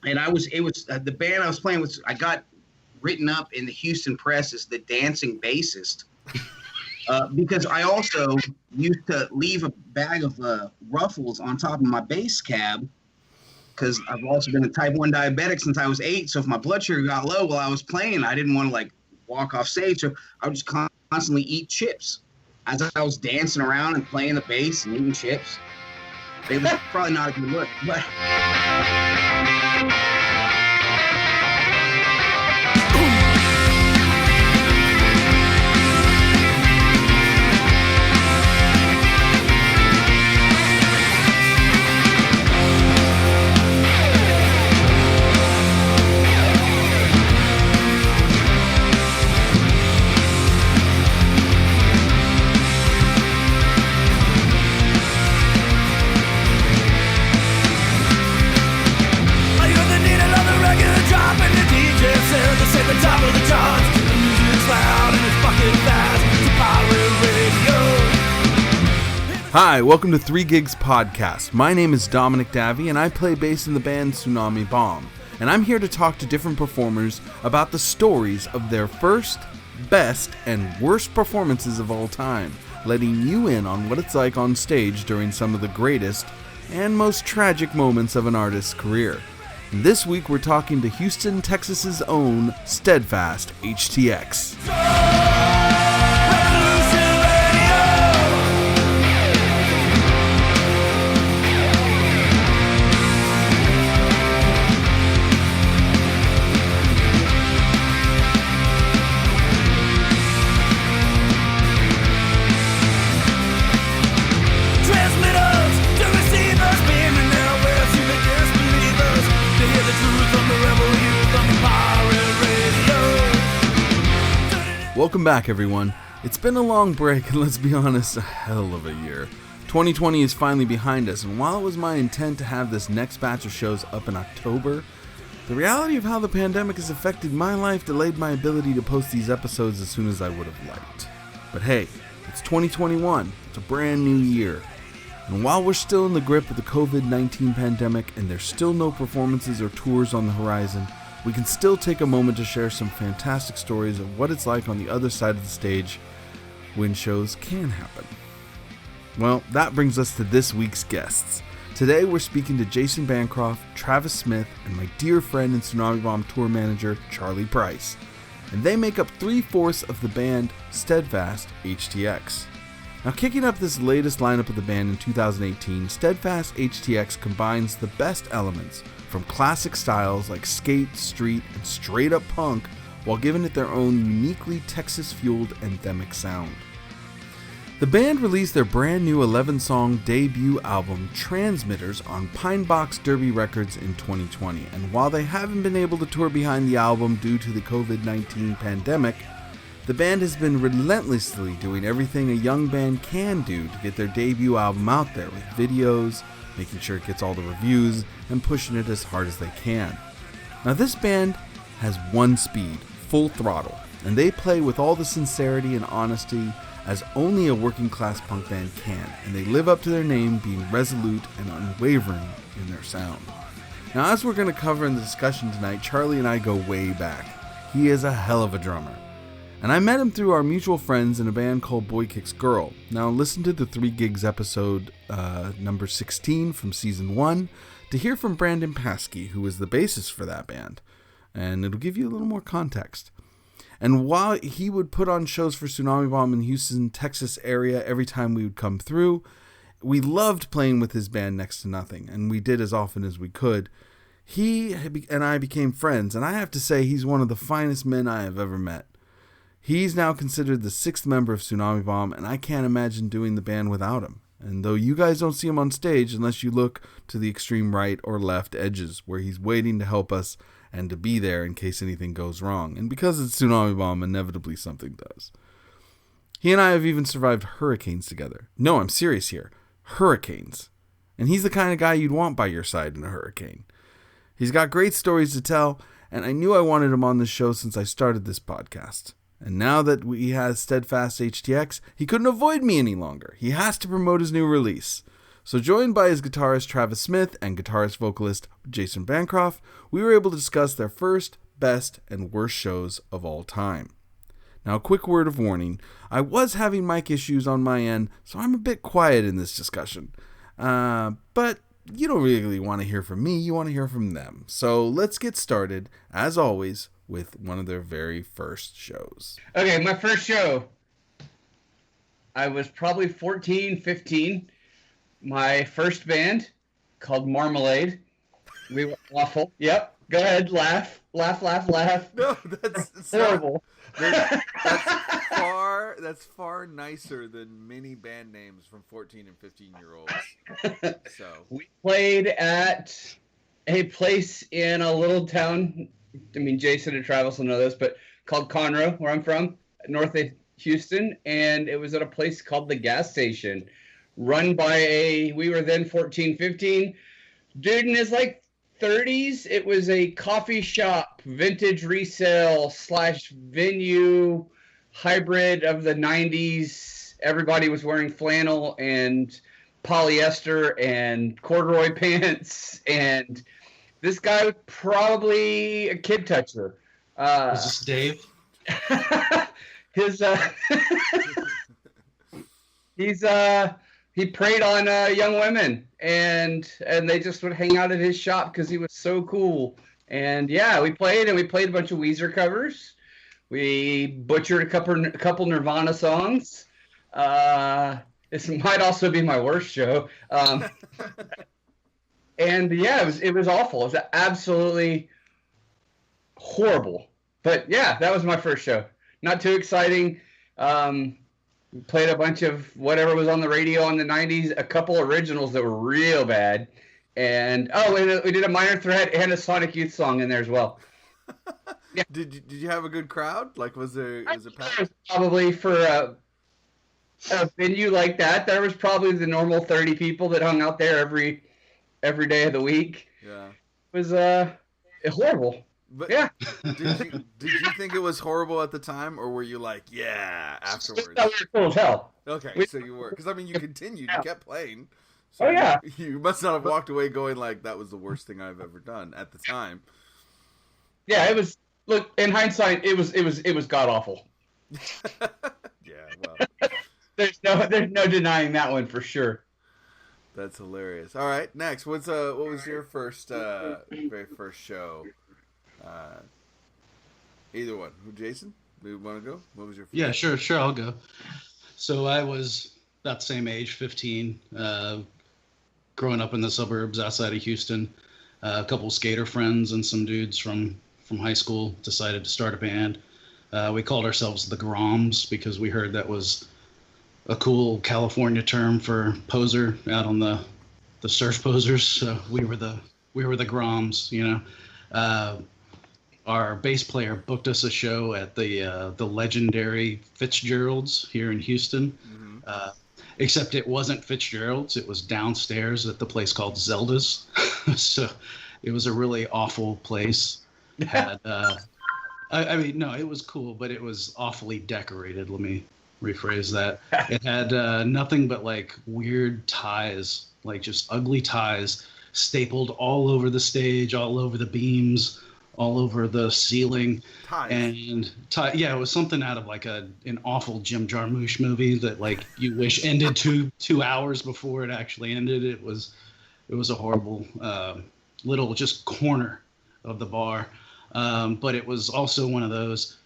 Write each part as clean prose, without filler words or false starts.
And it was the band I was playing with. I got written up in the Houston Press as the dancing bassist because I also used to leave a bag of Ruffles on top of my bass cab because I've also been a type 1 diabetic since I was 8. So if my blood sugar got low while I was playing, I didn't want to like walk off stage. So I would just constantly eat chips as I was dancing around and playing the bass and eating chips. It was probably not a good look, but. Hi, welcome to 3 Gigs Podcast. My name is Dominic Davy, and I play bass in the band Tsunami Bomb. And I'm here to talk to different performers about the stories of their first, best, and worst performances of all time, letting you in on what it's like on stage during some of the greatest and most tragic moments of an artist's career. And this week we're talking to Houston, Texas's own Steadfast HTX. Welcome back, everyone. It's been a long break, and let's be honest, a hell of a year. 2020 is finally behind us, and while it was my intent to have this next batch of shows up in October, the reality of how the pandemic has affected my life delayed my ability to post these episodes as soon as I would have liked. But hey, it's 2021, it's a brand new year, and while we're still in the grip of the COVID-19 pandemic and there's still no performances or tours on the horizon, we can still take a moment to share some fantastic stories of what it's like on the other side of the stage when shows can happen. Well, that brings us to this week's guests. Today we're speaking to Jason Bancroft, Travis Smith, and my dear friend and Tsunami Bomb tour manager, Charlie Price. And they make up 3/4 of the band Steadfast HTX. Now, kicking up this latest lineup of the band in 2018, Steadfast HTX combines the best elements from classic styles like skate, street, and straight-up punk, while giving it their own uniquely Texas-fueled anthemic sound. The band released their brand new 11-song debut album, Transmitters, on Pine Box Derby Records in 2020, and while they haven't been able to tour behind the album due to the COVID-19 pandemic, the band has been relentlessly doing everything a young band can do to get their debut album out there with videos, making sure it gets all the reviews, and pushing it as hard as they can. Now this band has one speed, full throttle, and they play with all the sincerity and honesty as only a working class punk band can, and they live up to their name, being resolute and unwavering in their sound. Now, as we're going to cover in the discussion tonight, Charlie and I go way back. He is a hell of a drummer. And I met him through our mutual friends in a band called Boy Kicks Girl. Now listen to the 3 Gigs episode number 16 from season 1 to hear from Brandon Paskey, who is the bassist for that band. And it'll give you a little more context. And while he would put on shows for Tsunami Bomb in the Houston, Texas area every time we would come through, we loved playing with his band Next to Nothing, and we did as often as we could. He and I became friends, and I have to say he's one of the finest men I have ever met. He's now considered the 6th member of Tsunami Bomb, and I can't imagine doing the band without him. And though you guys don't see him on stage unless you look to the extreme right or left edges, where he's waiting to help us and to be there in case anything goes wrong. And because it's Tsunami Bomb, inevitably something does. He and I have even survived hurricanes together. No, I'm serious here. Hurricanes. And he's the kind of guy you'd want by your side in a hurricane. He's got great stories to tell, and I knew I wanted him on this show since I started this podcast. And now that he has Steadfast HTX, he couldn't avoid me any longer. He has to promote his new release. So joined by his guitarist Travis Smith and guitarist-vocalist Jason Bancroft, we were able to discuss their first, best, and worst shows of all time. Now, a quick word of warning. I was having mic issues on my end, so I'm a bit quiet in this discussion. But you don't really want to hear from me, you want to hear from them. So let's get started, as always, with one of their very first shows. Okay, my first show. I was probably 14, 15. My first band, called Marmalade. We were awful. Yep. Go ahead, laugh. Laugh. No, that's horrible. That's far nicer than many band names from 14 and 15-year-olds. So we played at a place in a little town. I mean, Jason and Travis will know this, but called Conroe, where I'm from, north of Houston, and it was at a place called the Gas Station, run by we were then 14, 15, dude in his like 30s. It was a coffee shop, vintage resale / venue hybrid of the 90s. Everybody was wearing flannel and polyester and corduroy pants, and this guy was probably a kid toucher. Was this Dave? He preyed on young women, and they just would hang out at his shop because he was so cool. And yeah, we played a bunch of Weezer covers. We butchered a couple Nirvana songs. This might also be my worst show. And yeah, it was awful. It was absolutely horrible. But yeah, that was my first show. Not too exciting. We played a bunch of whatever was on the radio in the 90s, a couple originals that were real bad. And we did a Minor Threat and a Sonic Youth song in there as well. Yeah. Did you have a good crowd? Like, was it packed? Probably for a venue like that, there was probably the normal 30 people that hung out there every day of the week. Yeah. It was horrible. But yeah. Did you think it was horrible at the time, or were you like, yeah, afterwards? We were cool as hell. Okay, so you were, because I mean, you continued, you kept playing. So oh yeah. You must not have walked away going like, that was the worst thing I've ever done at the time. Yeah, it was. Look, in hindsight, it was god awful. Yeah, well, there's no denying that one for sure. That's hilarious. All right, next, what was your very first show? Either one. Jason, do you want to go? What was your first? Yeah, sure, I'll go. So I was about the same age, 15, growing up in the suburbs outside of Houston. A couple skater friends and some dudes from high school decided to start a band. We called ourselves the Groms because we heard that was a cool California term for poser out on the surf posers. So we were the Groms, you know. Our bass player booked us a show at the legendary Fitzgerald's here in Houston. Mm-hmm. Except it wasn't Fitzgerald's. It was downstairs at the place called Zelda's. So it was a really awful place. Had I mean, no, it was cool, but it was awfully decorated. Let me rephrase that. It had nothing but like weird ties, like just ugly ties stapled all over the stage, all over the beams, all over the ceiling. Ties. And yeah, it was something out of like an awful Jim Jarmusch movie that like you wish ended 2 hours before it actually ended. It was a horrible little just corner of the bar. But it was also one of those,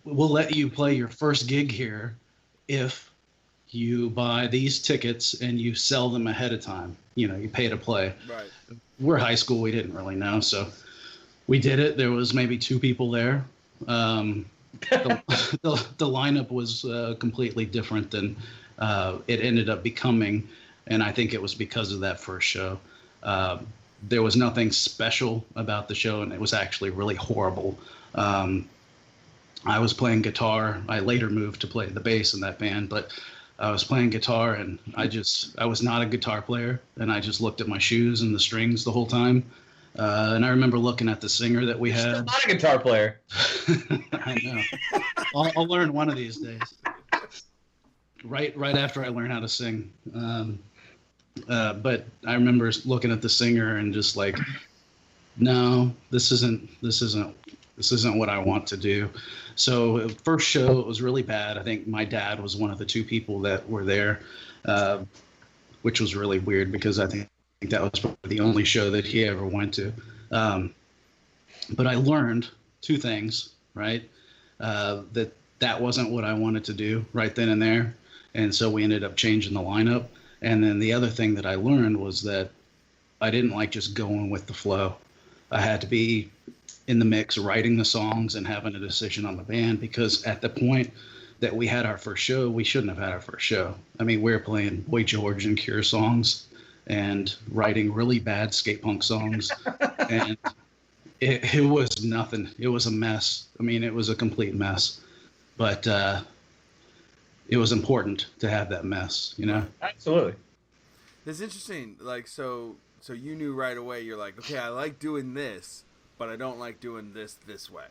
we'll let you play your first gig here if you buy these tickets and you sell them ahead of time. You know, you pay to play. Right. We're high school. We didn't really know. So we did it. There was maybe 2 people there. The lineup was completely different than it ended up becoming. And I think it was because of that first show. There was nothing special about the show, and it was actually really horrible. I was playing guitar. I later moved to play the bass in that band, but I was playing guitar, and I was not a guitar player, and I just looked at my shoes and the strings the whole time. And I remember looking at the singer that we had. You're still not a guitar player. I know. I'll learn one of these days. Right after I learn how to sing. But I remember looking at the singer and just like, no, this isn't what I want to do. So first show, it was really bad. I think my dad was one of the two people that were there, which was really weird because I think that was probably the only show that he ever went to. But I learned two things, right? That wasn't what I wanted to do right then and there. And so we ended up changing the lineup. And then the other thing that I learned was that I didn't like just going with the flow. I had to be in the mix, writing the songs and having a decision on the band, because at the point that we had our first show, we shouldn't have had our first show. I mean, we were playing Boy George and Cure songs and writing really bad skate punk songs. And it was nothing. It was a mess. I mean, it was a complete mess. But it was important to have that mess, you know? Absolutely. It's interesting. Like, so you knew right away. You're like, okay, I like doing this, but I don't like doing this way.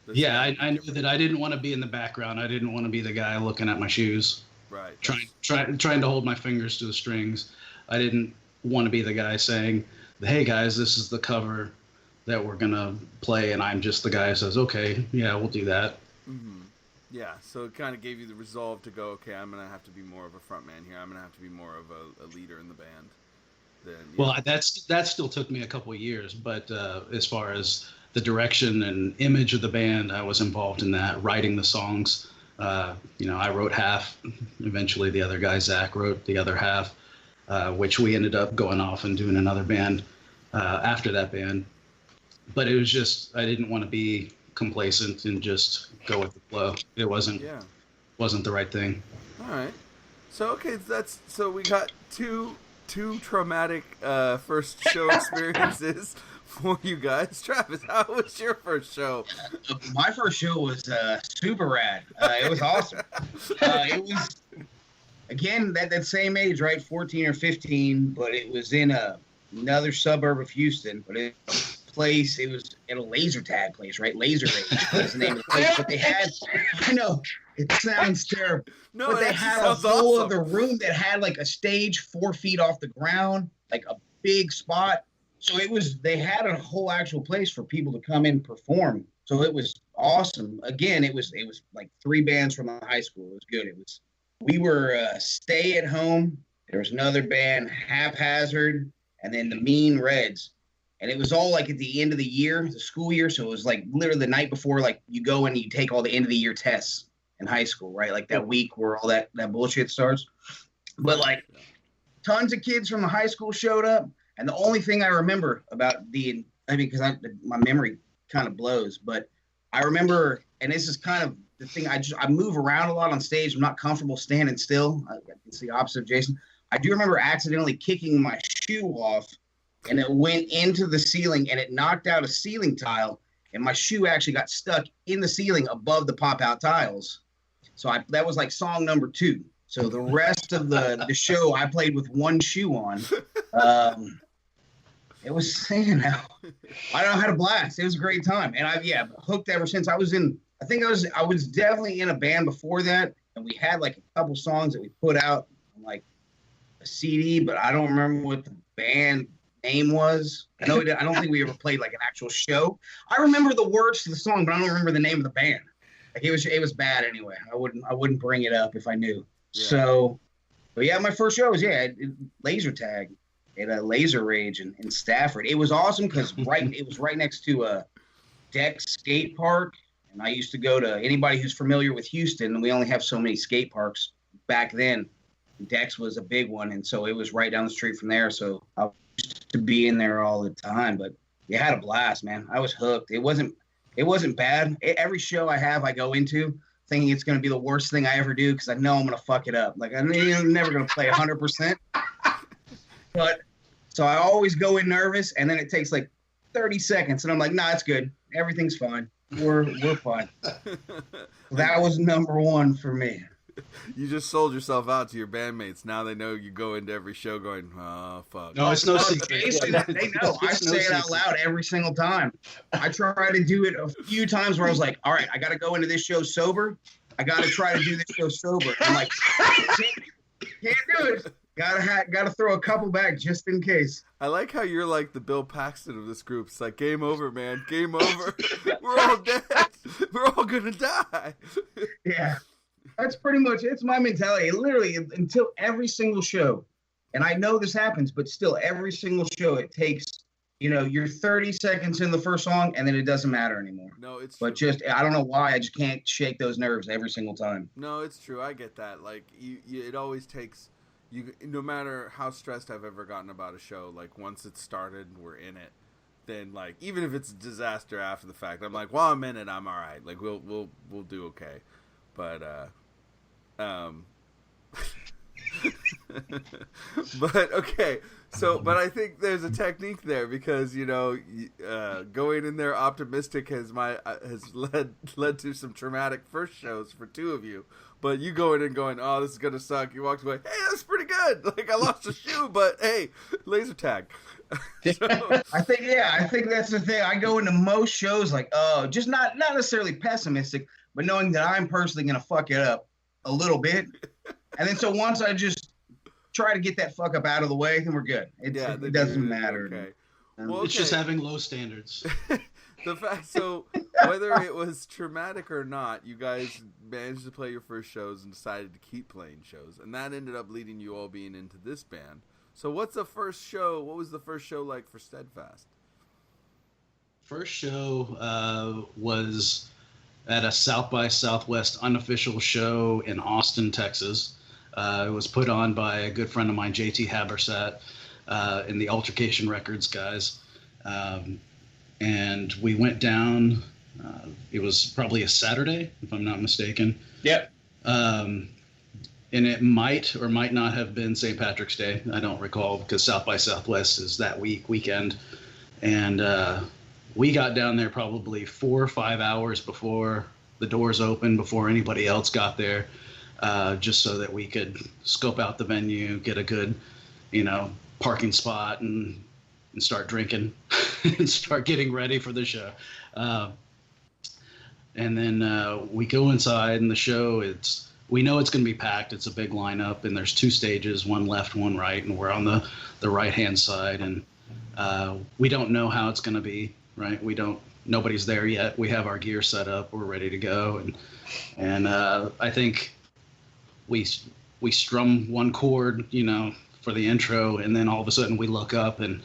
I knew that I didn't want to be in the background. I didn't want to be the guy looking at my shoes, right? Trying to hold my fingers to the strings. I didn't want to be the guy saying, "Hey guys, this is the cover that we're gonna play," and I'm just the guy who says, "Okay, yeah, we'll do that." Mm-hmm. Yeah, so it kind of gave you the resolve to go, okay, I'm gonna have to be more of a front man here. I'm gonna have to be more of a leader in the band. Well, that still took me a couple of years, but as far as the direction and image of the band, I was involved in that, writing the songs. I wrote half. Eventually, the other guy, Zach, wrote the other half, which we ended up going off and doing another band after that band. But it was just, I didn't want to be complacent and just go with the flow. It wasn't the right thing. All right. So, okay, so we got two traumatic first show experiences for you guys. Travis, how was your first show? My first show was super rad. It was awesome. It was, again, that same age, right? 14 or 15, but it was in another suburb of Houston. But it place, it was at a laser tag place, right? Laser Rage was the name of the place. But they had, I know, it sounds terrible. No, but they had a whole other room that had like a stage 4 feet off the ground, like a big spot. So they had a whole actual place for people to come in and perform. So it was awesome. Again, it was like 3 bands from the high school. It was good. We were Stay at Home. There was another band, Haphazard, and then the Mean Reds. And it was all like at the end of the year, the school year. So it was like literally the night before, like you go and you take all the end of the year tests in high school, right? Like that week where all that bullshit starts. But like tons of kids from the high school showed up. And the only thing I remember about because my memory kind of blows, but I remember, and this is kind of the thing, I move around a lot on stage. I'm not comfortable standing still. It's the opposite of Jason. I do remember accidentally kicking my shoe off, and it went into the ceiling, and it knocked out a ceiling tile, and my shoe actually got stuck in the ceiling above the pop-out tiles. So that was like song number 2. So the rest of the show, I played with one shoe on. It was saying now, I don't know how to blast. It was a great time, and I've hooked ever since. I was definitely in a band before that, and we had like a couple songs that we put out on like a CD, but I don't remember what the band name was. I don't think we ever played like an actual show. I remember the words to the song, but I don't remember the name of the band. Like it was bad anyway. I wouldn't bring it up if I knew. Yeah. So, but yeah, my first show was laser tag at a Laser Rage in Stafford. It was awesome because it was right next to Dex skate park, and I used to go to, anybody who's familiar with Houston, and we only have so many skate parks back then. Dex was a big one, and so it was right down the street from there. So I used to be in there all the time, but you had a blast, man. I was hooked. It wasn't bad. Every show I go into thinking it's going to be the worst thing I ever do because I know I'm going to fuck it up. Like I'm never going to play 100%. But so I always go in nervous, and then it takes like 30 seconds, and I'm like, nah, it's good. Everything's fine. We're fine. That was number 1 for me. You just sold yourself out to your bandmates. Now they know you go into every show going, oh, fuck. No, it's no secret. They know. I say it out loud every single time. I try to do it a few times where I was like, all right, I got to go into this show sober. I got to try to do this show sober. I'm like, can't do it. Gotta throw a couple back just in case. I like how you're like the Bill Paxton of this group. It's like, game over, man. Game over. We're all dead. We're all gonna die. Yeah, that's pretty much it's my mentality. Literally, until every single show, and I know this happens, but still, every single show, it takes you're 30 seconds in the first song, and then it doesn't matter anymore. No, it's but true. just I don't know why I just can't shake those nerves every single time. No, it's true. I get that. Like it always takes you. No matter how stressed I've ever gotten about a show, like once it's started, we're in it. Then like even if it's a disaster after the fact, I'm like, well, I'm in it. I'm all right. Like we'll do okay. But but okay. So, but I think there's a technique there because going in there optimistic has led to some traumatic first shows for two of you. But you go in and going, oh, this is gonna suck. You walked away, hey, that's pretty good. Like I lost a shoe, but hey, laser tag. So, I think that's the thing. I go into most shows like, oh, just not necessarily pessimistic, but knowing that I'm personally gonna fuck it up a little bit, and then so once I just try to get that fuck up out of the way, then we're good. It doesn't matter. Okay. Well, it's just having low standards. The fact, so whether it was traumatic or not, you guys managed to play your first shows and decided to keep playing shows, and that ended up leading you all being into this band. So what was the first show like for Steadfast? First show was at a South by Southwest unofficial show in Austin, Texas. It was put on by a good friend of mine, JT Habersat, and the Altercation Records guys. And we went down, it was probably a Saturday, if I'm not mistaken. Yep. And it might or might not have been St. Patrick's Day. I don't recall because South by Southwest is that weekend. And we got down there probably 4 or 5 hours before the doors opened, before anybody else got there. Just so that we could scope out the venue, get a good, parking spot and start drinking and start getting ready for the show. And then we go inside and the show, we know it's going to be packed. It's a big lineup and there's 2 stages, one left, one right. And we're on the right-hand side and we don't know how it's going to be, right? Nobody's there yet. We have our gear set up. We're ready to go. And I think we strum one chord, for the intro, and then all of a sudden we look up and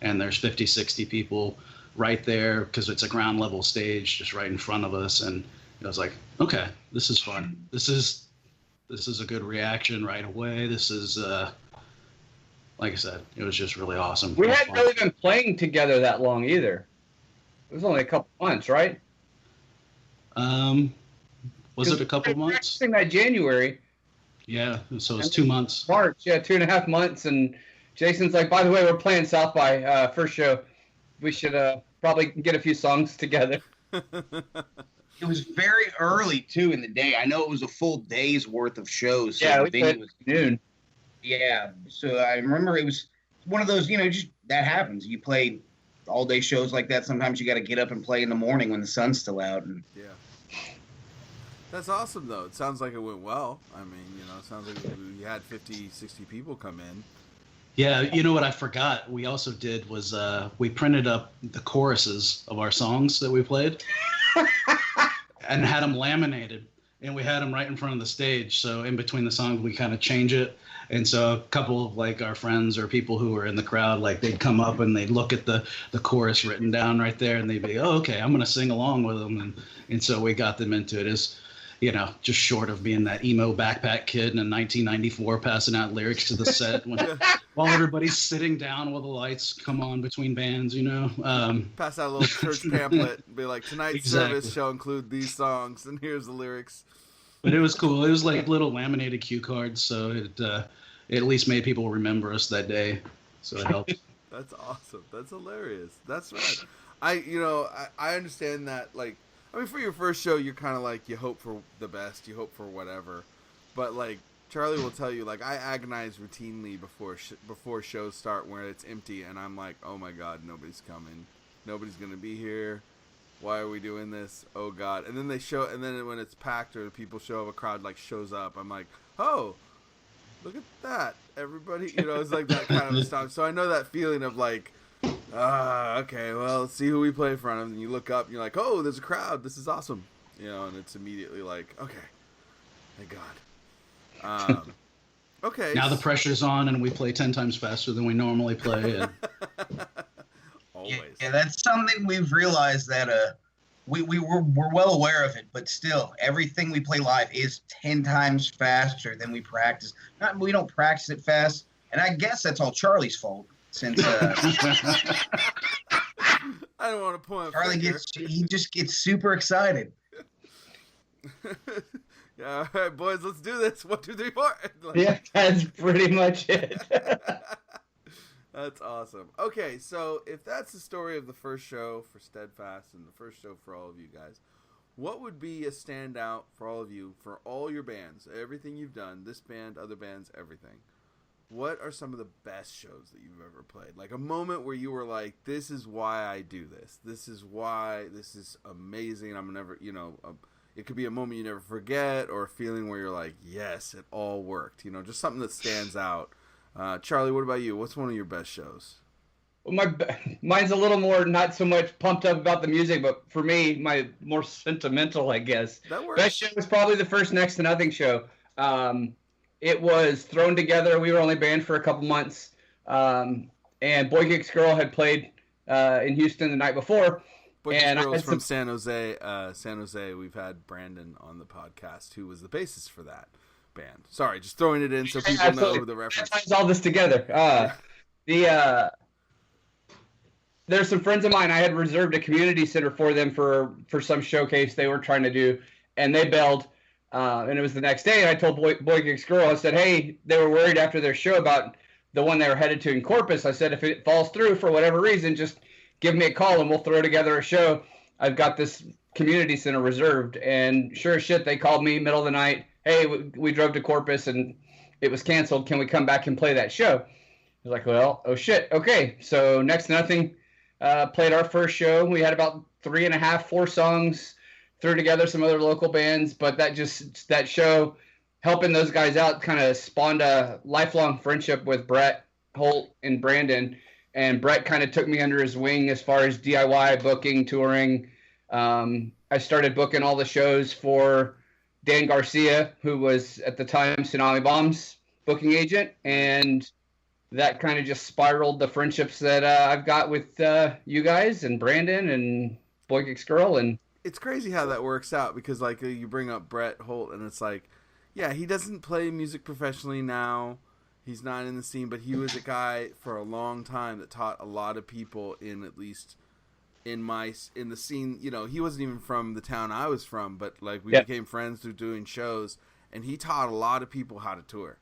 there's 50, 60 people right there because it's a ground level stage just right in front of us. And I was like, okay, this is fun. This is a good reaction right away. This is, like I said, it was just really awesome. We hadn't really been playing together that long either. It was only a couple months, right? Was it a couple months? Practicing that January. Yeah, so it's 2 months. March, 2.5 months, and Jason's like, by the way, we're playing South by first show. We should probably get a few songs together. It was very early too in the day. I know it was a full day's worth of shows. So we played noon. Yeah, so I remember it was one of those, just that happens. You play all day shows like that. Sometimes you got to get up and play in the morning when the sun's still out. And yeah. That's awesome, though. It sounds like it went well. I mean, it sounds like you had 50, 60 people come in. Yeah, you know what I forgot we also did was we printed up the choruses of our songs that we played and had them laminated. And we had them right in front of the stage. So in between the songs, we kind of change it. And so a couple of like our friends or people who were in the crowd, like they'd come up and they'd look at the chorus written down right there. And they'd be, oh, okay, I'm going to sing along with them. And so we got them into it. As just short of being that emo backpack kid in 1994 passing out lyrics to the set while everybody's sitting down while the lights come on between bands, Pass out a little church pamphlet and be like, tonight's service shall include these songs, and here's the lyrics. But it was cool. It was like little laminated cue cards, so it at least made people remember us that day. So it helped. That's awesome. That's hilarious. That's right. I understand that, like, I mean, for your first show, you're kind of like, you hope for the best, you hope for whatever. But, like, Charlie will tell you, like, I agonize routinely before shows start where it's empty, and I'm like, oh my God, nobody's coming. Nobody's going to be here. Why are we doing this? Oh God. And then then when it's packed or people show up, a crowd, like, shows up, I'm like, oh, look at that. everybody? You know, it's like that kind of stuff. So I know that feeling of like, okay, well, let's see who we play in front of. And you look up and you're like, oh, there's a crowd. This is awesome. You know, and it's immediately like, okay, thank God. Okay. Now the pressure's on and we play 10 times faster than we normally play. And... Always. Yeah, that's something we've realized that we're well aware of it, but still, everything we play live is 10 times faster than we practice. We don't practice it fast, and I guess that's all Charlie's fault. Since I don't want to point. Charlie just gets super excited. Yeah, all right, boys, let's do this. 1, 2, 3, 4. Yeah, that's pretty much it. That's awesome. Okay, so if that's the story of the first show for Steadfast and the first show for all of you guys, what would be a standout for all of you, for all your bands, everything you've done, this band, other bands, everything? What are some of the best shows that you've ever played? Like a moment where you were like, this is why I do this. This is why this is amazing. I'm never, you know, it could be a moment you never forget or a feeling where you're like, yes, it all worked. You know, just something that stands out. Charlie, what about you? What's one of your best shows? Well, mine's a little more not so much pumped up about the music, but for me, my more sentimental, I guess. That works. Best show was probably the first Next to Nothing show. It was thrown together. We were only banned for a couple months, and Boy Geeks Girl had played in Houston the night before. Boy Geeks Girl is from San Jose. San Jose. We've had Brandon on the podcast, who was the bassist for that band. Sorry, just throwing it in so people know the reference. Ties all this together. There's some friends of mine. I had reserved a community center for them for some showcase they were trying to do, and they bailed. And it was the next day, and I told Boy Geeks Girl, I said, hey, they were worried after their show about the one they were headed to in Corpus. I said, if it falls through for whatever reason, just give me a call and we'll throw together a show. I've got this community center reserved. And sure as shit, they called me middle of the night. Hey, we drove to Corpus and it was canceled. Can we come back and play that show? I was like, well, oh shit. Okay. So Next to Nothing played our first show. We had about 3.5, 4 songs, threw together some other local bands, but that show, helping those guys out, kind of spawned a lifelong friendship with Brett Holt and Brandon. And Brett kind of took me under his wing as far as DIY booking, touring. I started booking all the shows for Dan Garcia, who was at the time Tsunami Bomb's booking agent, and that kind of just spiraled the friendships that I've got with you guys and Brandon and Boy Geeks Girl. And it's crazy how that works out, because like you bring up Brett Holt, and it's like, yeah, he doesn't play music professionally now. He's not in the scene, but he was a guy for a long time that taught a lot of people at least in the scene. You know, he wasn't even from the town I was from, but like we became friends through doing shows, and he taught a lot of people how to tour.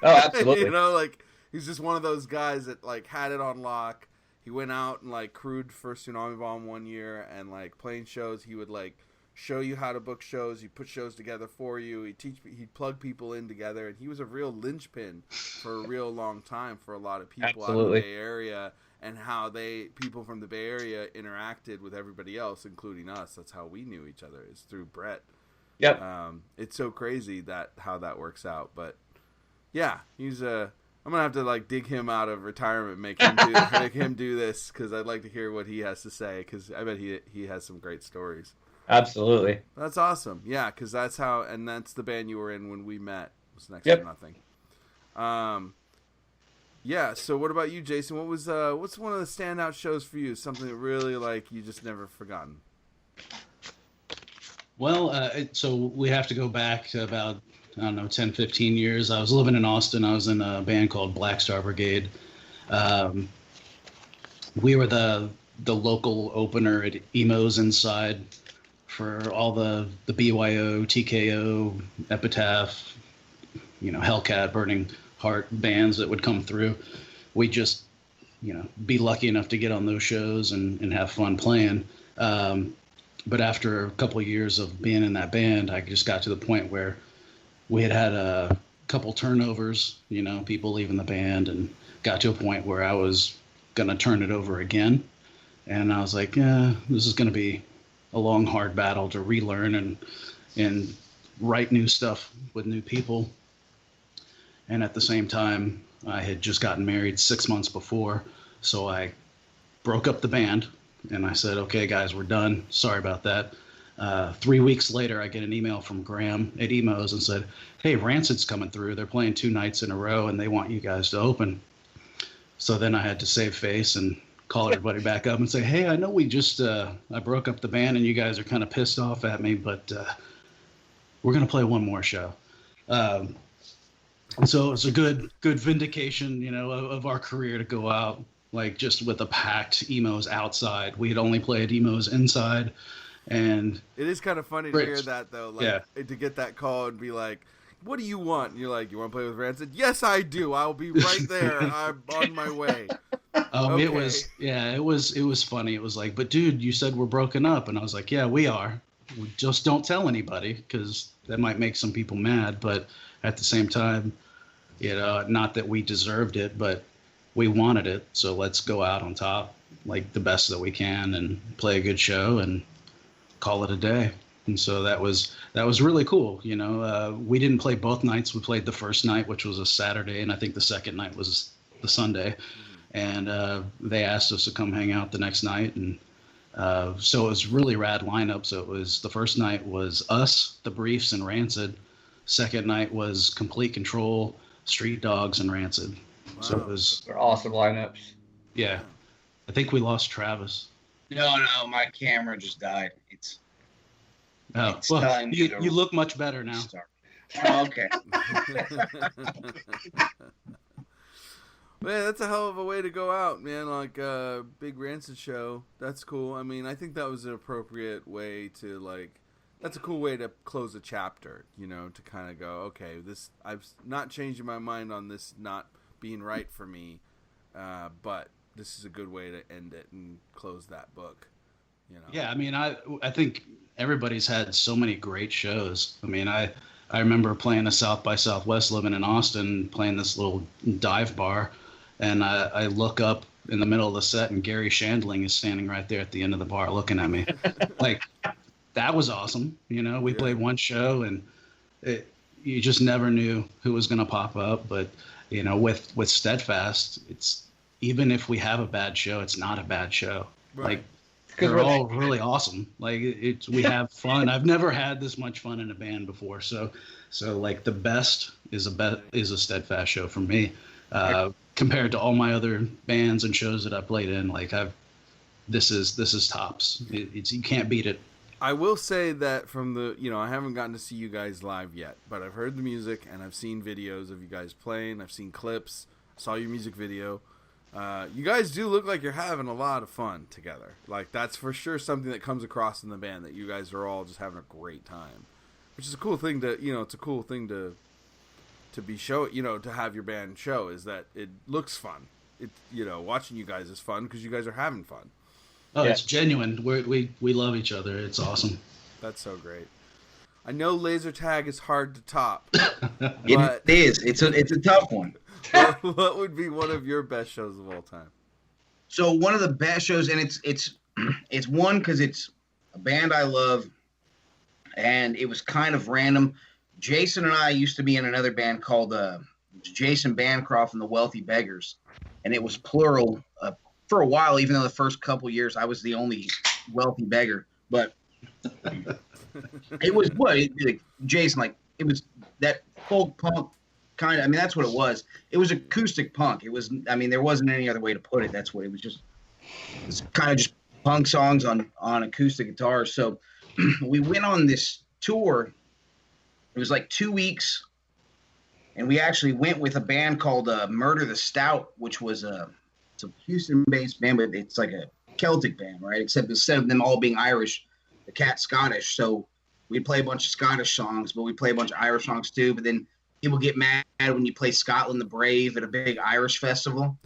Oh, absolutely. You know, like he's just one of those guys that like had it on lock. He went out and like crewed for Tsunami Bomb one year, and like playing shows, he would like show you how to book shows. He'd put shows together for you. He'd plug people in together, and he was a real linchpin for a real long time for a lot of people out of the Bay Area, and how people from the Bay Area interacted with everybody else, including us. That's how we knew each other, is through Brett. Yep. It's so crazy how that works out, but yeah, I'm gonna have to like dig him out of retirement, make him do this, because I'd like to hear what he has to say, because I bet he has some great stories. Absolutely. That's awesome. Yeah, because that's the band you were in when we met. Was Next to Nothing. Yeah. So what about you, Jason? What's one of the standout shows for you? Something that really like you just never forgotten. Well, so we have to go back to about, I don't know, 10, 15 years. I was living in Austin. I was in a band called Black Star Brigade. We were the local opener at Emos Inside for all the BYO, TKO, Epitaph, Hellcat, Burning Heart bands that would come through. We just, be lucky enough to get on those shows and have fun playing. But after a couple of years of being in that band, I just got to the point where we had a couple turnovers, people leaving the band, and got to a point where I was going to turn it over again. And I was like, yeah, this is going to be a long, hard battle to relearn and write new stuff with new people. And at the same time, I had just gotten married 6 months before, so I broke up the band and I said, okay, guys, we're done. Sorry about that. 3 weeks later, I get an email from Graham at Emos and said, hey, Rancid's coming through. They're playing 2 nights in a row and they want you guys to open. So then I had to save face and call everybody back up and say, hey, I know we just, I broke up the band and you guys are kind of pissed off at me, but we're going to play one more show. So it's a good vindication, you know, of our career to go out like just with a packed Emos outside. We had only played Emos inside. And it is kind of funny to hear that, though, like to get that call and be like, what do you want? And you're like, you want to play with Rancid? Yes, I do. I'll be right there. I'm on my way. Okay. It was funny. It was like, but dude, you said we're broken up. And I was like, yeah, we are. We just don't tell anybody because that might make some people mad. But at the same time, you know, not that we deserved it, but we wanted it. So let's go out on top, like the best that we can and play a good show and call it a day. And so that was really cool. You know, we didn't play both nights. We played the first night, which was a Saturday, and I think the second night was the Sunday. And they asked us to come hang out the next night, and so it was really rad lineup. So it was, the first night was us, the Briefs, and Rancid. Second night was Complete Control, Street Dogs, and Rancid. Wow. So it was, they're awesome lineups. Yeah, I think we lost Travis. No, my camera just died. It's well, you look much better now. Oh, okay. Man, that's a hell of a way to go out, man. Like a big Rancid show. That's cool. I mean, I think that was an appropriate way to, like, that's a cool way to close a chapter, you know, to kind of go, okay, this, I've not changing my mind on this not being right for me, but this is a good way to end it and close that book, you know. Yeah, I mean, I think everybody's had so many great shows. I mean, I remember playing a South by Southwest, living in Austin, playing this little dive bar, and I look up in the middle of the set and Gary Shandling is standing right there at the end of the bar looking at me. Like, that was awesome. You know, we played one show and you just never knew who was going to pop up. But, you know, with Steadfast, it's, even if we have a bad show, it's not a bad show. Right. Like, they're all really awesome. Like, we have fun. I've never had this much fun in a band before. So like, the best is a Steadfast show for me, compared to all my other bands and shows that I played in. Like, this is tops. You can't beat it. I will say that from the, you know, I haven't gotten to see you guys live yet, but I've heard the music and I've seen videos of you guys playing. I've seen clips, saw your music video. You guys do look like you're having a lot of fun together. Like, that's for sure something that comes across in the band, that you guys are all just having a great time, which is a cool thing to, you know, it's a cool thing to be you know, to have your band show, is that it looks fun. It, you know, watching you guys is fun because you guys are having fun. Oh, yeah. It's genuine. We love each other. It's awesome. That's so great. I know laser tag is hard to top. It is. It's a tough one. What would be one of your best shows of all time? So one of the best shows, and it's one because it's a band I love, and it was kind of random. Jason and I used to be in another band called Jason Bancroft and the Wealthy Beggars, and it was plural for a while, even though the first couple years I was the only wealthy beggar. But it was Jason, like, it was that folk punk kind of, I mean, that's what it was. It was acoustic punk. It was, I mean, there wasn't any other way to put it. That's what it was. It's kind of just punk songs on acoustic guitars. So we went on this tour. It was like 2 weeks, and we actually went with a band called Murder the Stout, which was it's a Houston-based band, but it's like a Celtic band, right? Except instead of them all being Irish, the cat's Scottish. So we'd play a bunch of Scottish songs, but we play a bunch of Irish songs too. But then people get mad when you play Scotland the Brave at a big Irish festival.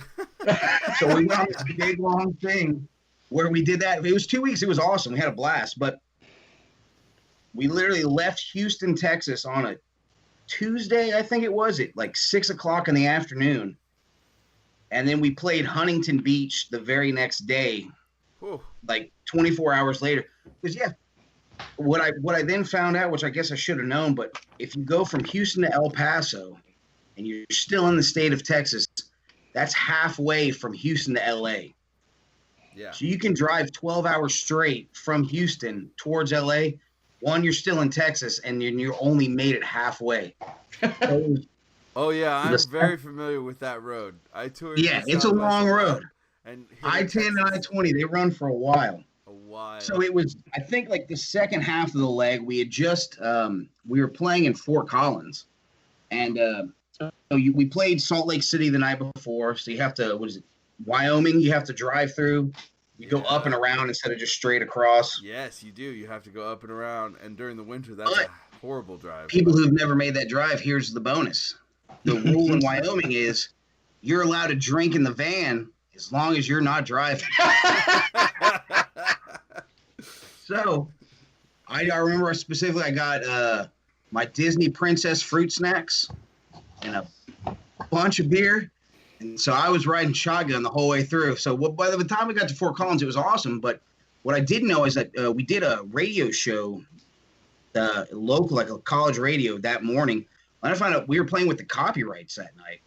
So we went on this big long thing where we did that. It was 2 weeks. It was awesome. We had a blast. But we literally left Houston, Texas on a Tuesday, I think it was, at like 6 o'clock in the afternoon. And then we played Huntington Beach the very next day, like 24 hours later. Because, yeah, what I then found out, which I guess I should have known, but if you go from Houston to El Paso, and you're still in the state of Texas, that's halfway from Houston to LA. Yeah. So you can drive 12 hours straight from Houston towards LA. One, you're still in Texas, and you're only made it halfway. So Oh yeah, I'm very familiar with that road. I toured. yeah, it's a long road. And I-10 and I-20, they run for a while. So it was, I think, like the second half of the leg, we had just, we were playing in Fort Collins. And we played Salt Lake City the night before. So you have to, Wyoming, you have to drive through. You go up and around instead of just straight across. Yes, you do. You have to go up and around. And during the winter, that's a horrible drive. People who've never made that drive, here's the bonus. The rule in Wyoming is you're allowed to drink in the van as long as you're not driving. So I remember specifically I got my Disney Princess fruit snacks and a bunch of beer. And so I was riding shotgun the whole way through. So by the time we got to Fort Collins, it was awesome. But what I didn't know is that we did a radio show, local, like a college radio that morning. And I found out we were playing with the copyrights that night,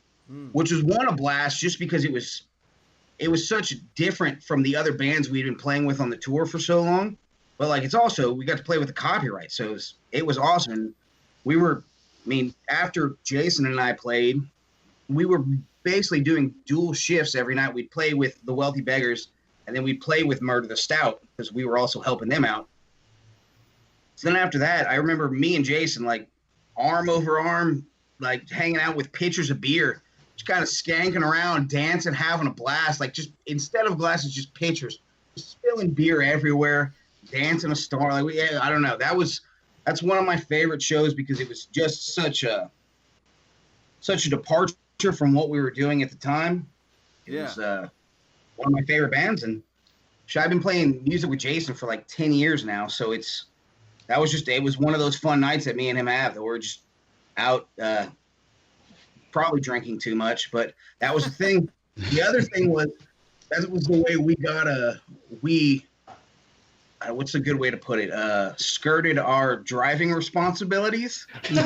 which was a blast just because it was such different from the other bands we'd been playing with on the tour for so long. But like, it's also, we got to play with the copyright. So it was awesome. And after Jason and I played, we were basically doing dual shifts every night. We'd play with the Wealthy Beggars, and then we'd play with Murder the Stout because we were also helping them out. So then after that, I remember me and Jason, like, arm over arm, like hanging out with pitchers of beer, just kind of skanking around, dancing, having a blast. Like, just instead of glasses, just pitchers, just spilling beer everywhere, dancing a star. Like, I don't know. That's one of my favorite shows because it was just such a departure from what we were doing at the time. It was one of my favorite bands, and I've been playing music with Jason for like 10 years now. So it was one of those fun nights that me and him have that we're just out, probably drinking too much, but that was the thing. The other thing was, that was the way we got what's a good way to put it? Skirted our driving responsibilities. You're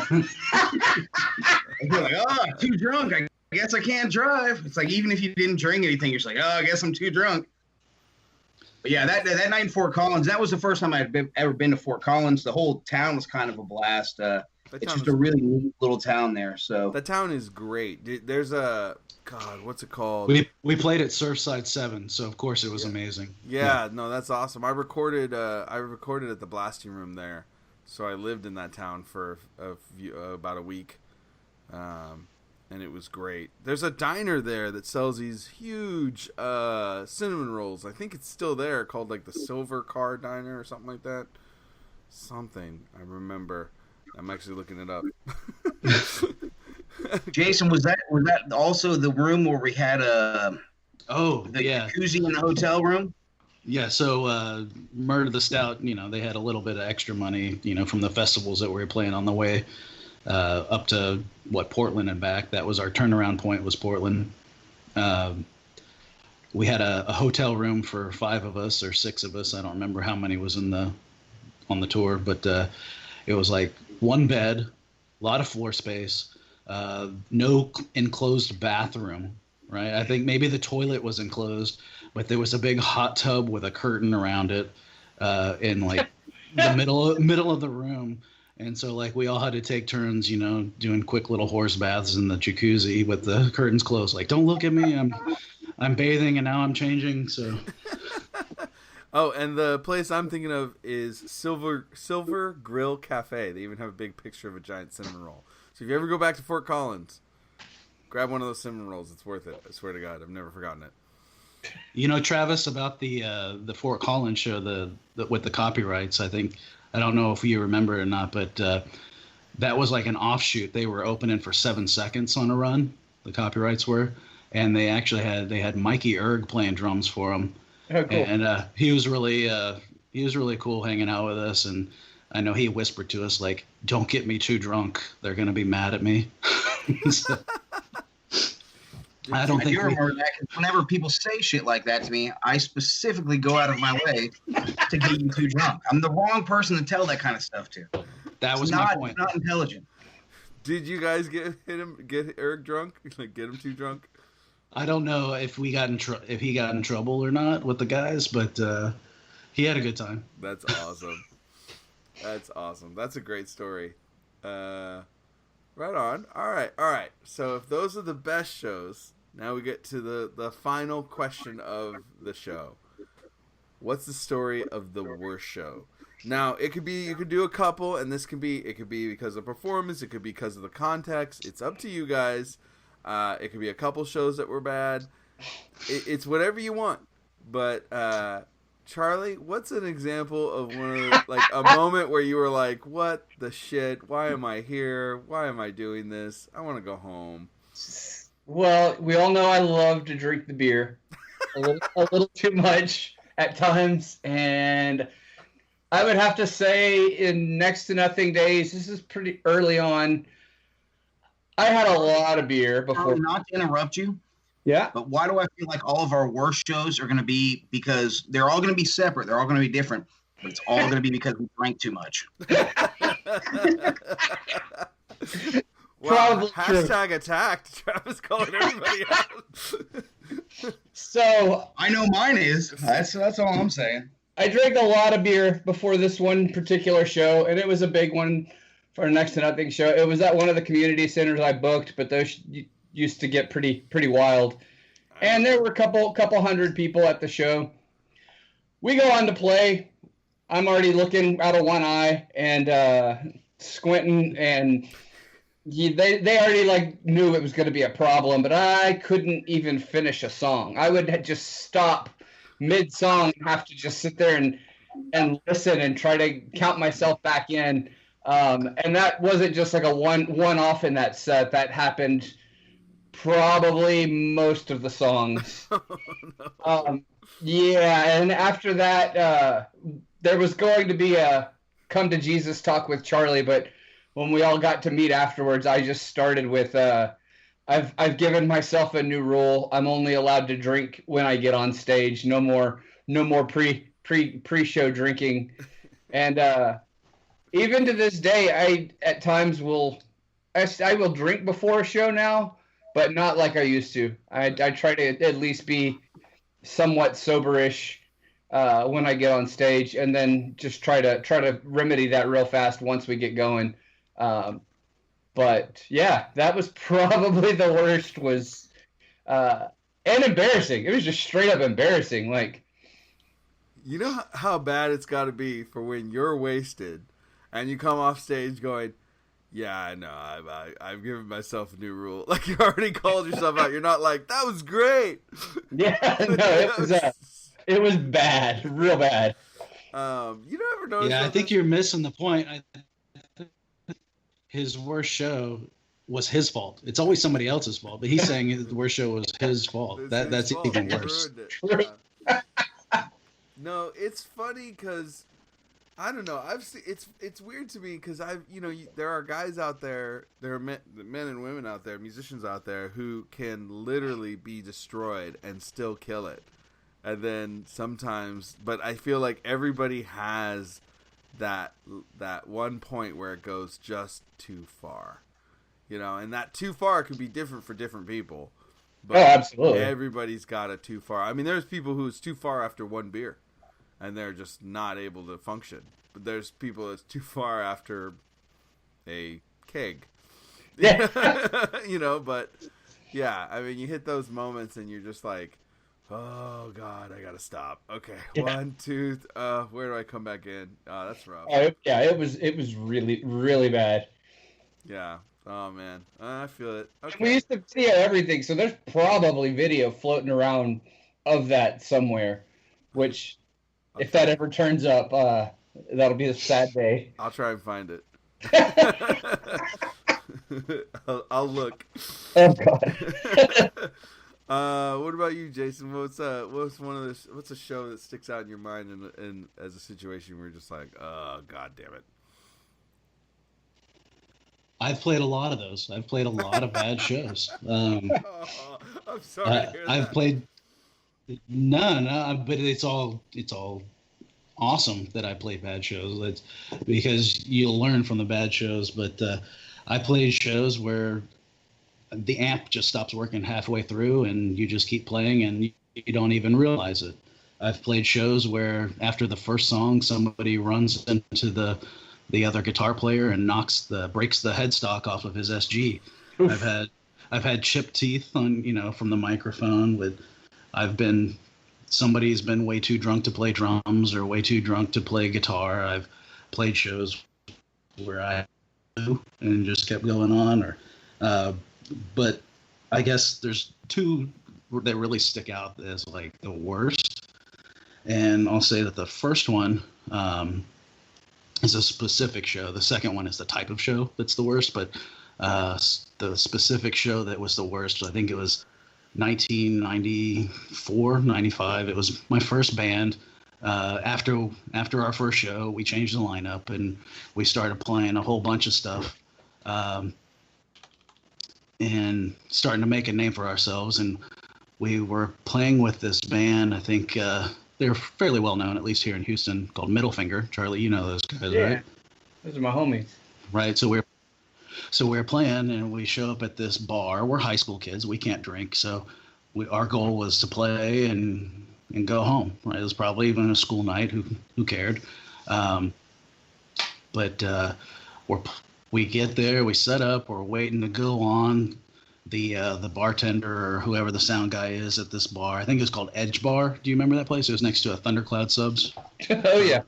like, I'm too drunk. I guess I can't drive. It's like, even if you didn't drink anything, you're just like, I guess I'm too drunk. But yeah, that night in Fort Collins, that was the first time I'd ever been to Fort Collins. The whole town was kind of a blast. It's just a really neat little town there. So the town is great. There's what's it called? We played at Surfside 7, so of course it was amazing. Yeah, no, that's awesome. I recorded at the blasting room there, so I lived in that town for about a week, and it was great. There's a diner there that sells these huge cinnamon rolls. I think it's still there, called like the Silver Car Diner or something like that. Something I remember. I'm actually looking it up. Jason, was that also the room where we had the jacuzzi in the hotel room? Yeah, so Murder the Stout, they had a little bit of extra money, from the festivals that we were playing on the way up to Portland and back. That was our turnaround point, was Portland. We had a hotel room for 5 of us or 6 of us. I don't remember how many was on the tour, but it was like one bed, a lot of floor space, no enclosed bathroom, right? I think maybe the toilet was enclosed, but there was a big hot tub with a curtain around it in like the middle of the room. And so like we all had to take turns, doing quick little horse baths in the jacuzzi with the curtains closed. Like, don't look at me. I'm bathing and now I'm changing. So. Oh, and the place I'm thinking of is Silver Grill Cafe. They even have a big picture of a giant cinnamon roll. So if you ever go back to Fort Collins, grab one of those cinnamon rolls. It's worth it. I swear to God, I've never forgotten it. Travis, about the Fort Collins show, with the copyrights, I don't know if you remember it or not, but that was like an offshoot. They were opening for 7 seconds on a run. The copyrights were, and they had Mikey Erg playing drums for them. Oh, cool. And he was really cool hanging out with us, and I know he whispered to us like, "Don't get me too drunk; they're gonna be mad at me." So, I do remember that, 'cause whenever people say shit like that to me, I specifically go out of my way to get you too drunk. I'm the wrong person to tell that kind of stuff to. That was my point. It's not intelligent. Did you guys get Eric drunk? Like, get him too drunk? I don't know if he got in trouble or not with the guys, but he had a good time. That's awesome. That's awesome. That's a great story. Right on. All right. So if those are the best shows, now we get to the final question of the show. What's the story of the worst show? Now, it could be, you could do a couple, and it could be because of performance, it could be because of the context. It's up to you guys. It could be a couple shows that were bad. It's whatever you want. But, Charlie, what's an example of a moment where you were like, what the shit? Why am I here? Why am I doing this? I want to go home. Well, we all know I love to drink the beer a little too much at times, and I would have to say in next to nothing days, this is pretty early on, I had a lot of beer before. Not to interrupt you. Yeah. But why do I feel like all of our worst shows are going to be, because they're all going to be separate. They're all going to be different. But it's all going to be because we drank too much. Wow, hashtag attacked. Travis calling everybody out. So I know mine is. That's all I'm saying. I drank a lot of beer before this one particular show, and it was a big one for a next to nothing show. It was at one of the community centers I booked, but those used to get pretty wild. And there were a couple hundred people at the show. We go on to play. I'm already looking out of one eye and squinting, and they already knew it was going to be a problem, but I couldn't even finish a song. I would just stop mid-song and have to just sit there and listen and try to count myself back in. And that wasn't just like a one-off in that set. That happened probably most of the songs. Yeah, and after that, there was going to be a Come to Jesus talk with Charlie, but when we all got to meet afterwards, I just started with, I've given myself a new rule. I'm only allowed to drink when I get on stage. No more pre-show drinking. And even to this day, I at times will drink before a show now, but not like I used to. I try to at least be somewhat soberish when I get on stage, and then just try to remedy that real fast once we get going. But yeah, that was probably the worst. Was and embarrassing. It was just straight up embarrassing. Like, you know how bad it's got to be for when you're wasted and you come off stage going, yeah, I know, I've given myself a new rule. Like, you already called yourself out. You're not like, that was great. Yeah, no, it was bad, real bad. You never know. Yeah, I think you're missing the point. His worst show was his fault. It's always somebody else's fault, but he's saying the worst show was his fault. That's even worse. No, it's funny because I don't know. I've seen it's weird to me because there are guys out there, there are men and women out there, musicians out there who can literally be destroyed and still kill it. And then sometimes, but I feel like everybody has that one point where it goes just too far, and that too far could be different for different people. But absolutely, everybody's got a too far. I mean, there's people who's too far after one beer, and they're just not able to function. But there's people that's too far after a keg. Yeah. But yeah, I mean, you hit those moments and you're just like, oh God, I gotta stop. Okay, yeah. 1, 2. Where do I come back in? That's rough. It was really, really bad. Yeah. Oh man, I feel it. Okay. We used to see everything, so there's probably video floating around of that somewhere. Which, if that ever turns up, that'll be a sad day. I'll try and find it. I'll look. Oh God. What about you, Jason? What's a show that sticks out in your mind and as a situation where you're just like, oh God damn it? I've played a lot of those. I've played a lot of bad shows. I'm sorry to hear that. I've played no, but it's all awesome that I play bad shows. Because you'll learn from the bad shows. But I played shows where the amp just stops working halfway through and you just keep playing and you don't even realize it. I've played shows where after the first song, somebody runs into the other guitar player and breaks the headstock off of his SG. Oof. I've had chipped teeth on, from the microphone somebody's been way too drunk to play drums or way too drunk to play guitar. I've played shows where I and just kept going on but I guess there's two that really stick out as like the worst. And I'll say that the first one is a specific show. The second one is the type of show that's the worst. But the specific show that was the worst, I think it was 1994, 95. It was my first band. After our first show, we changed the lineup and we started playing a whole bunch of stuff. And starting to make a name for ourselves. And we were playing with this band. I think they're fairly well known, at least here in Houston, called Middle Finger. Charlie, you know those guys, Yeah. right? Those are my homies. Right. So we're playing, and we show up at this bar. We're high school kids. We can't drink, so our goal was to play and go home. Right. It was probably even a school night. Who cared? But we get there, we set up, we're waiting to go on. The bartender or whoever the sound guy is at this bar, I think it's called Edge Bar. Do you remember that place? It was next to a Thundercloud Subs. Oh yeah.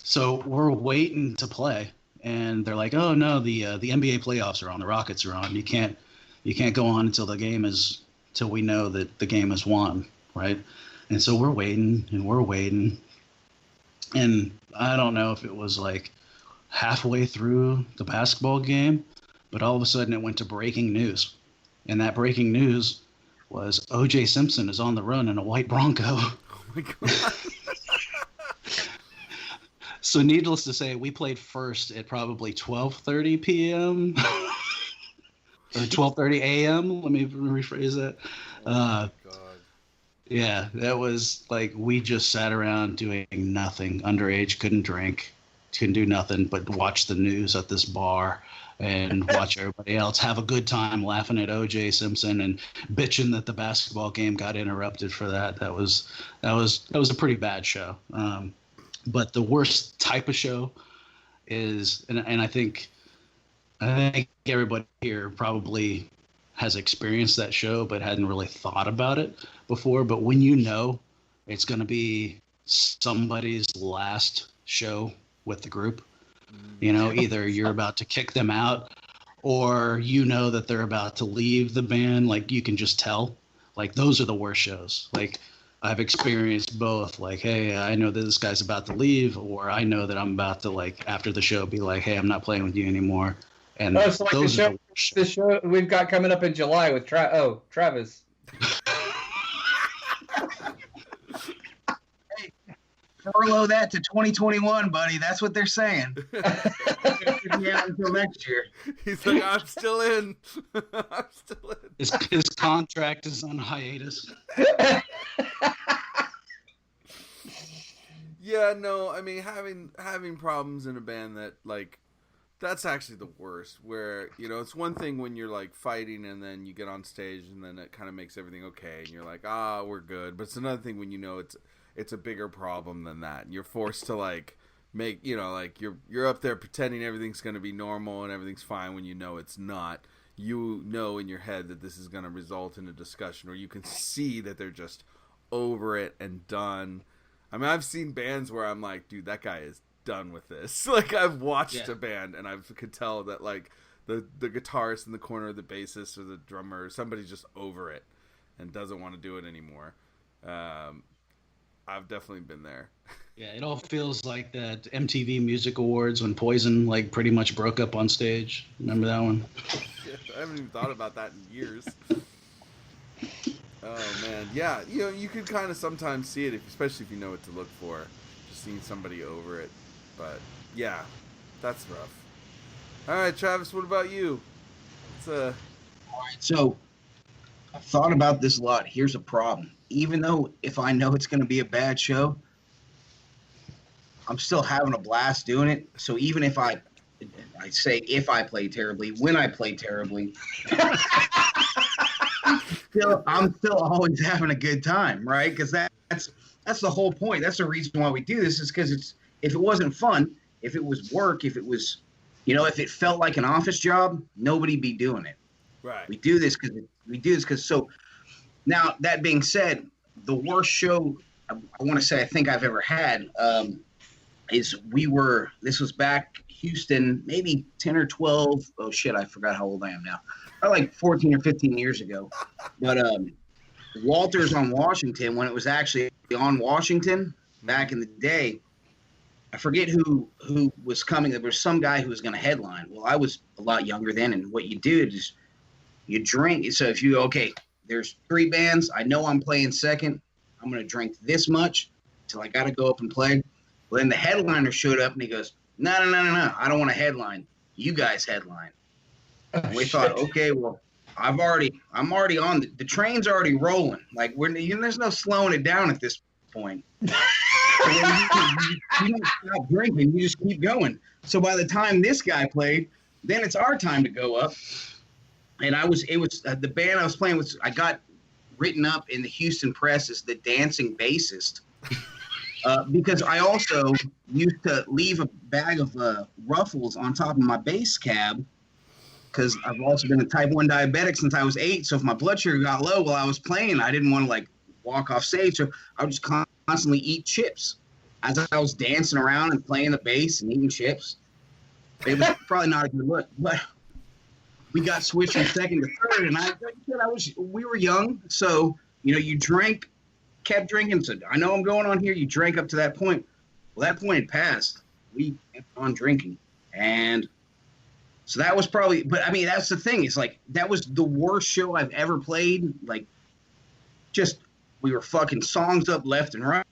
So we're waiting to play, and they're like, "Oh no, the NBA playoffs are on. The Rockets are on. You can't go on until we know that the game is won, right?" And so we're waiting, and I don't know if it was like halfway through the basketball game, but all of a sudden it went to breaking news. And that breaking news was O.J. Simpson is on the run in a white Bronco. Oh my God. So needless to say, we played first at probably 12:30 p.m. or 12:30 a.m. Let me rephrase that. Oh my God. Yeah, that was like we just sat around doing nothing. Underage, couldn't drink. Can do nothing but watch the news at this bar and watch everybody else have a good time laughing at O.J. Simpson and bitching that the basketball game got interrupted for that. That was a pretty bad show. But the worst type of show is, and I think everybody here probably has experienced that show but hadn't really thought about it before. But when you know it's going to be somebody's last show with the group, either you're about to kick them out or that they're about to leave the band, like you can just tell. Like those are the worst shows. Like I've experienced both, like, hey, I know that this guy's about to leave, or I know that I'm about to, like, after the show be like, hey, I'm not playing with you anymore. And so like the show we've got coming up in July with Travis. Furlough that to 2021, buddy. That's what they're saying. Yeah, until next year. He's like, I'm still in. I'm still in. His contract is on hiatus. Yeah, no, I mean, having problems in a band that, like, that's actually the worst. Where, it's one thing when you're, like, fighting and then you get on stage and then it kind of makes everything okay and you're like, we're good. But it's another thing when it's a bigger problem than that. You're forced to, like, make, like, you're up there pretending everything's going to be normal and everything's fine when it's not. You know in your head that this is going to result in a discussion, or you can see that they're just over it and done. I mean, I've seen bands where I'm like, dude, that guy is done with this. Like, I've watched a band and I could tell that, like, the guitarist in the corner, or the bassist or the drummer, somebody's just over it and doesn't want to do it anymore. I've definitely been there. Yeah, it all feels like that MTV Music Awards when Poison, like, pretty much broke up on stage. Remember that one? Shit, I haven't even thought about that in years. Oh, man. Yeah, you can kind of sometimes see it, especially if you know what to look for. Just seeing somebody over it. But, yeah, that's rough. All right, Travis, what about you? All right, so I've thought about this a lot. Here's a problem. Even though if I know it's going to be a bad show, I'm still having a blast doing it. So even if I say if I play terribly, when I play terribly, I'm still always having a good time, right? Because that's the whole point. That's the reason why we do this, is because if it wasn't fun, if it was work, if it was, if it felt like an office job, nobody'd be doing it. Right. We do this because so. Now that being said, the worst show I want to say I think I've ever had is this was back Houston, maybe 10 or 12. Oh shit, I forgot how old I am now. Like 14 or 15 years ago. But Walters on Washington, when it was actually on Washington back in the day, I forget who was coming. There was some guy who was going to headline. Well, I was a lot younger then, and what you did is you drink. So if you there's 3 bands. I know I'm playing second. I'm going to drink this much till I got to go up and play. Well, then the headliner showed up and he goes, no. I don't want to headline. You guys headline. And we thought, okay, well, I'm already on the train's already rolling. Like there's no slowing it down at this point. So you don't stop drinking. You just keep going. So by the time this guy played, then it's our time to go up. And the band I was playing with, I got written up in the Houston press as the dancing bassist because I also used to leave a bag of Ruffles on top of my bass cab because I've also been a type 1 diabetic since I was 8. So if my blood sugar got low while I was playing, I didn't want to walk off stage. So I would just constantly eat chips as I was dancing around and playing the bass and eating chips. It was probably not a good look, but we got switched from second to third, and we were young, so you kept drinking. So I know I'm going on here. You drank up to that point. Well, that point had passed. We kept on drinking, and so that was probably. But I mean, that's the thing. It's that was the worst show I've ever played. We were fucking songs up left and right,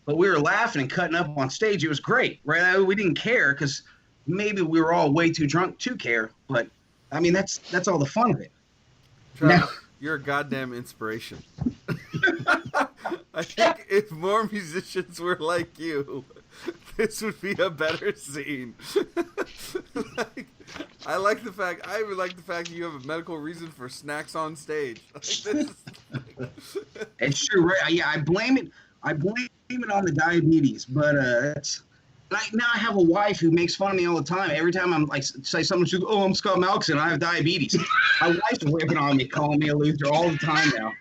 but we were laughing and cutting up on stage. It was great, right? We didn't care because maybe we were all way too drunk to care, but. I mean, that's all the fun of it. Travis, you're a goddamn inspiration. I think if more musicians were like you, this would be a better scene. I even like the fact that you have a medical reason for snacks on stage. It's true, right? Yeah, I blame it on the diabetes, but it's. Now I have a wife who makes fun of me all the time. Every time I'm say something, she goes, "Oh, I'm Scott Malkson. I have diabetes." My wife's ripping on me, calling me a loser all the time now.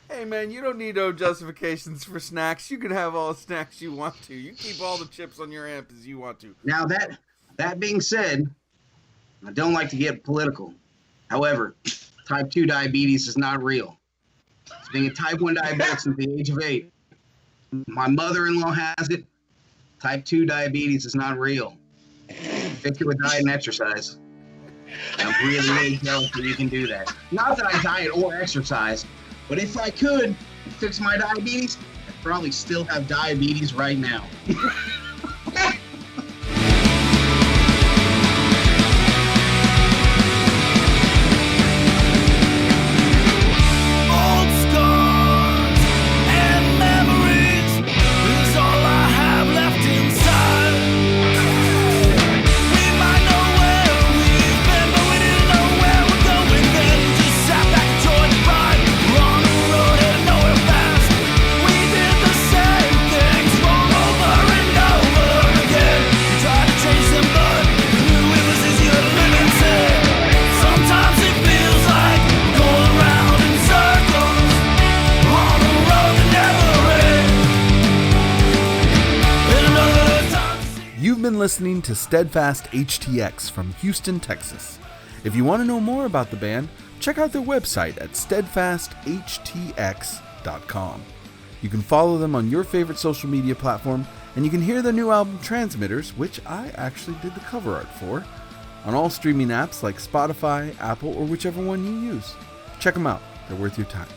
Hey man, you don't need no justifications for snacks. You can have all the snacks you want to. You keep all the chips on your amp as you want to. Now that being said, I don't like to get political. However, type 2 diabetes is not real. It's being a type 1 diabetic since the age of 8. My mother-in-law has it. Type 2 diabetes is not real. Fix it with diet and exercise. I'm really, really jealous that you can do that. Not that I diet or exercise, but if I could fix my diabetes, I'd probably still have diabetes right now. Listening to Steadfast HTX from Houston, Texas. If you want to know more about the band, check out their website at steadfasthtx.com. You can follow them on your favorite social media platform, and you can hear their new album Transmitters, which I actually did the cover art for, on all streaming apps like Spotify, Apple, or whichever one you use. Check them out. They're worth your time.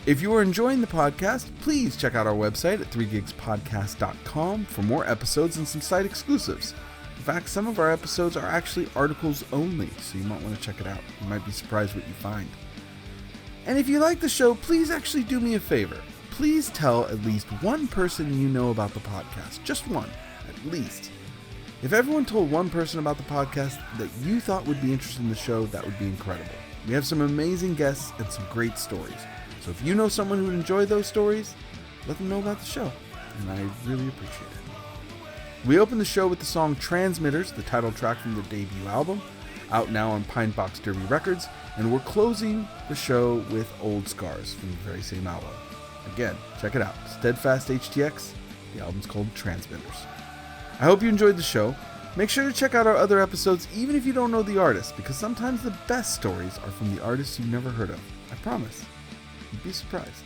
If you are enjoying the podcast, please check out our website at 3gigspodcast.com for more episodes and some site exclusives. In fact, some of our episodes are actually articles only, so you might want to check it out. You might be surprised what you find. And if you like the show, please actually do me a favor. Please tell at least one person you know about the podcast. Just one, at least. If everyone told one person about the podcast that you thought would be interested in the show, that would be incredible. We have some amazing guests and some great stories. So if you know someone who would enjoy those stories, let them know about the show, and I really appreciate it. We open the show with the song Transmitters, the title track from their debut album, out now on Pine Box Derby Records, and we're closing the show with Old Scars from the very same album. Again, check it out, Steadfast HTX, the album's called Transmitters. I hope you enjoyed the show. Make sure to check out our other episodes even if you don't know the artist, because sometimes the best stories are from the artists you've never heard of. I promise. You'd be surprised.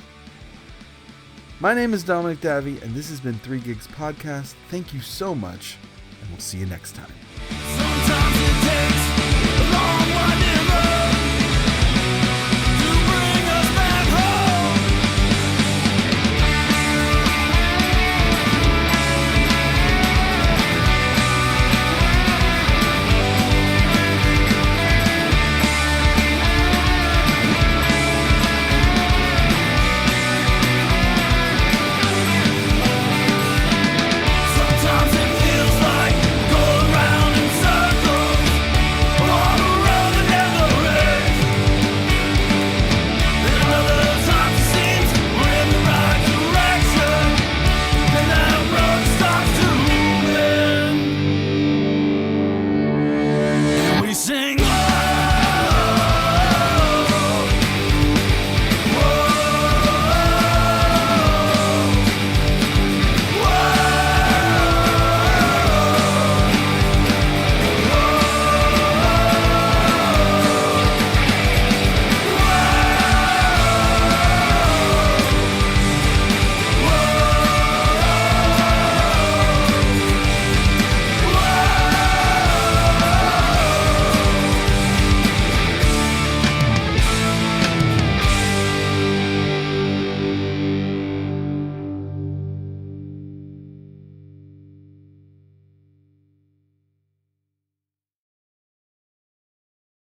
My name is Dominic Davey, and this has been 3 Gigs Podcast. Thank you so much, and we'll see you next time.